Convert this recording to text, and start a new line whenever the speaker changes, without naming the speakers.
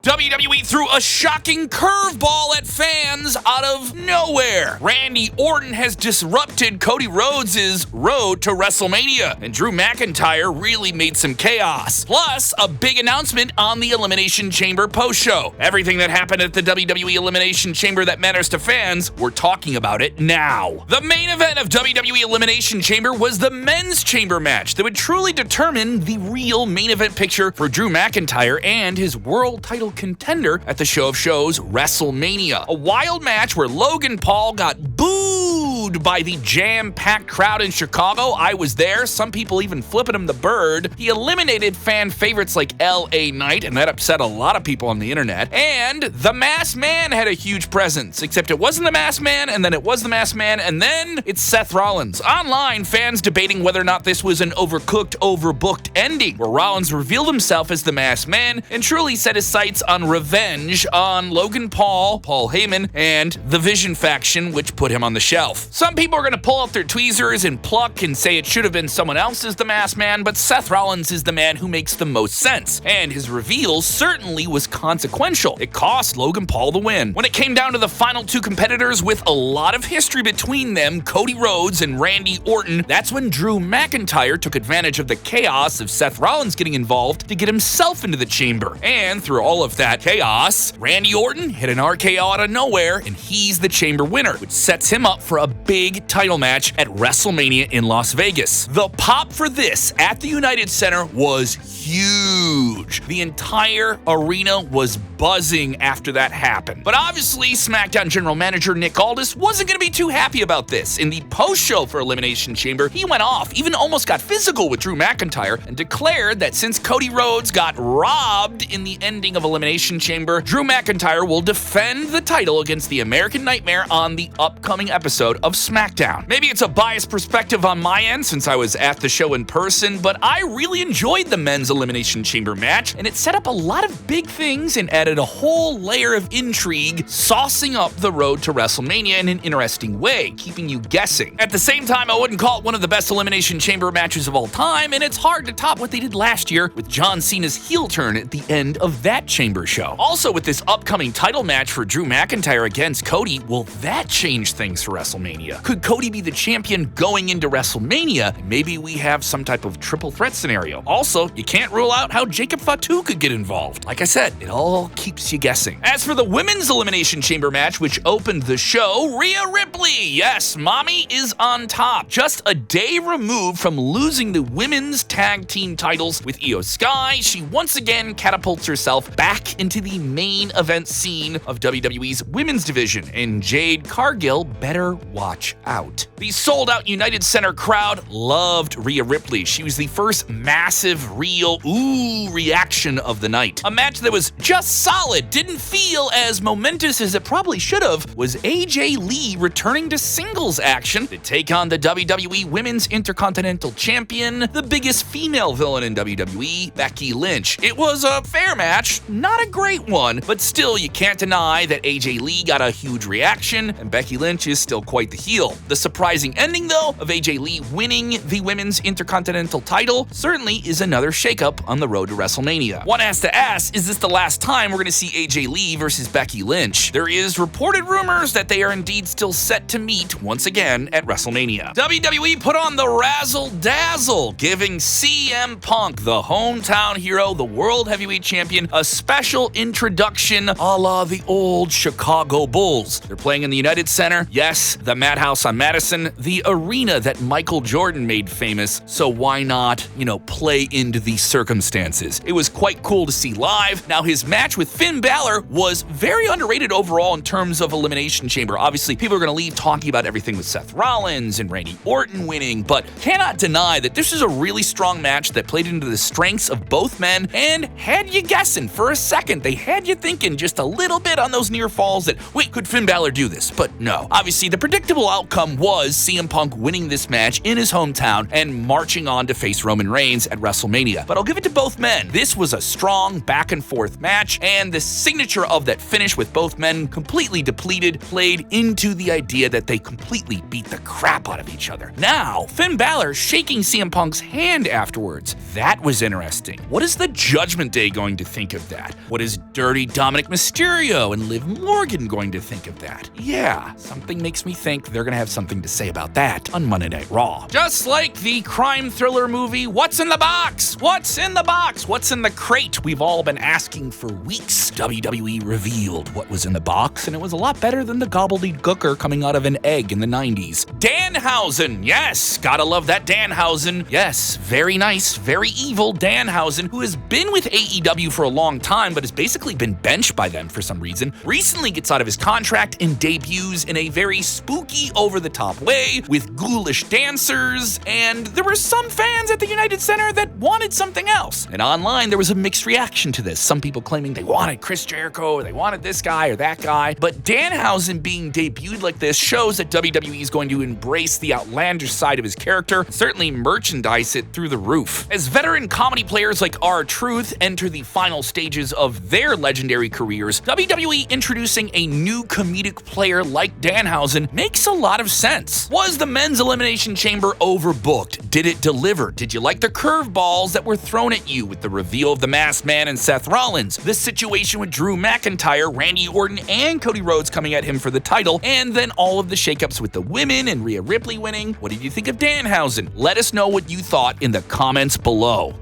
WWE threw a shocking curveball at fans out of nowhere. Randy Orton has disrupted Cody Rhodes' road to WrestleMania, and Drew McIntyre really made some chaos. Plus, a big announcement on the Elimination Chamber post-show. Everything that happened at the WWE Elimination Chamber that matters to fans, we're talking about it now. The main event of WWE Elimination Chamber was the men's chamber match that would truly determine the real main event picture for Drew McIntyre and his world title contender at the show of shows, WrestleMania. A wild match where Logan Paul got booed by the jam-packed crowd in Chicago. I was there, some people even flipping him the bird. He eliminated fan favorites like LA Knight, and that upset a lot of people on the internet. And the Masked Man had a huge presence, except it wasn't the Masked Man, and then it was the Masked Man, and then it's Seth Rollins. Online, fans debating whether or not this was an overcooked, overbooked ending, where Rollins revealed himself as the Masked Man and truly set his sights on revenge on Logan Paul, Paul Heyman, and the Vision faction, which put him on the shelf. Some people are going to pull out their tweezers and pluck and say it should have been someone else as the Masked Man, but Seth Rollins is the man who makes the most sense, and his reveal certainly was consequential. It cost Logan Paul the win. When it came down to the final two competitors with a lot of history between them, Cody Rhodes and Randy Orton, that's when Drew McIntyre took advantage of the chaos of Seth Rollins getting involved to get himself into the chamber. And through all of that chaos, Randy Orton hit an RKO out of nowhere, and he's the chamber winner, which sets him up for a big title match at WrestleMania in Las Vegas. The pop for this at the United Center was huge. The entire arena was buzzing after that happened. But obviously, SmackDown General Manager Nick Aldis wasn't going to be too happy about this. In the post-show for Elimination Chamber, he went off, even almost got physical with Drew McIntyre, and declared that since Cody Rhodes got robbed in the ending of Elimination Chamber, Drew McIntyre will defend the title against the American Nightmare on the upcoming episode of SmackDown. Maybe it's a biased perspective on my end since I was at the show in person, but I really enjoyed the men's Elimination Chamber match, and it set up a lot of big things and added a whole layer of intrigue, saucing up the road to WrestleMania in an interesting way, keeping you guessing. At the same time, I wouldn't call it one of the best Elimination Chamber matches of all time, and it's hard to top what they did last year with John Cena's heel turn at the end of that Chamber show. Also, with this upcoming title match for Drew McIntyre against Cody, will that change things for WrestleMania? Could Cody be the champion going into WrestleMania? And maybe we have some type of triple threat scenario. Also, you can't rule out how Jacob Fatu could get involved. Like I said, it all keeps you guessing. As for the women's Elimination Chamber match, which opened the show, Rhea Ripley, yes, mommy is on top. Just a day removed from losing the women's tag team titles with Io Sky, she once again catapults herself back into the main event scene of WWE's women's division, and Jade Cargill better watch out. The sold-out United Center crowd loved Rhea Ripley. She was the first massive, real, ooh reaction of the night. A match that was just solid, didn't feel as momentous as it probably should have, was AJ Lee returning to singles action to take on the WWE Women's Intercontinental Champion, the biggest female villain in WWE, Becky Lynch. It was a fair match, not a great one, but still you can't deny that AJ Lee got a huge reaction, and Becky Lynch is still quite the heel. The surprising ending, though, of AJ Lee winning the Women's Intercontinental title certainly is another shakeup on the road to WrestleMania. One has to ask, is this the last time we're going to see AJ Lee versus Becky Lynch? There is reported rumors that they are indeed still set to meet once again at WrestleMania. WWE put on the razzle-dazzle, giving CM Punk, the hometown hero, the World Heavyweight Champion, a special introduction a la the old Chicago Bulls. They're playing in the United Center. Yes, the Madhouse on Madison, the arena that Michael Jordan made famous, so why not, play into these circumstances? It was quite cool to see live. Now, his match with Finn Balor was very underrated overall in terms of Elimination Chamber. Obviously, people are going to leave talking about everything with Seth Rollins and Randy Orton winning, but cannot deny that this is a really strong match that played into the strengths of both men and had you guessing for a second. They had you thinking just a little bit on those near falls that, wait, could Finn Balor do this? But no. Obviously, the predictable inevitable outcome was CM Punk winning this match in his hometown and marching on to face Roman Reigns at WrestleMania. But I'll give it to both men. This was a strong back-and-forth match, and the signature of that finish with both men completely depleted played into the idea that they completely beat the crap out of each other. Now, Finn Balor shaking CM Punk's hand afterwards. That was interesting. What is the Judgment Day going to think of that? What is Dirty Dominic Mysterio and Liv Morgan going to think of that? Yeah, something makes me think they're going to have something to say about that on Monday Night Raw. Just like the crime thriller movie, What's in the Box? What's in the box? What's in the crate? We've all been asking for weeks. WWE revealed what was in the box, and it was a lot better than the gobbledygooker coming out of an egg in the 90s. Danhausen, yes, gotta love that Danhausen. Yes, very nice, very evil Danhausen, who has been with AEW for a long time, but has basically been benched by them for some reason, recently gets out of his contract and debuts in a very spooky, over-the-top way with ghoulish dancers, and there were some fans at the United Center that wanted something else. And online, there was a mixed reaction to this. Some people claiming they wanted Chris Jericho, or they wanted this guy or that guy, but Danhausen being debuted like this shows that WWE is going to embrace the outlandish side of his character, certainly merchandise it through the roof. As veteran comedy players like R-Truth enter the final stages of their legendary careers, WWE introducing a new comedic player like Danhausen makes a lot of sense. Was the men's Elimination Chamber overbooked? Did it deliver? Did you like the curveballs that were thrown at you with the reveal of the Masked Man and Seth Rollins, the situation with Drew McIntyre, Randy Orton, and Cody Rhodes coming at him for the title, and then all of the shakeups with the women and Rhea Ripley winning? What did you think of Danhausen? Let us know what you thought in the comments below.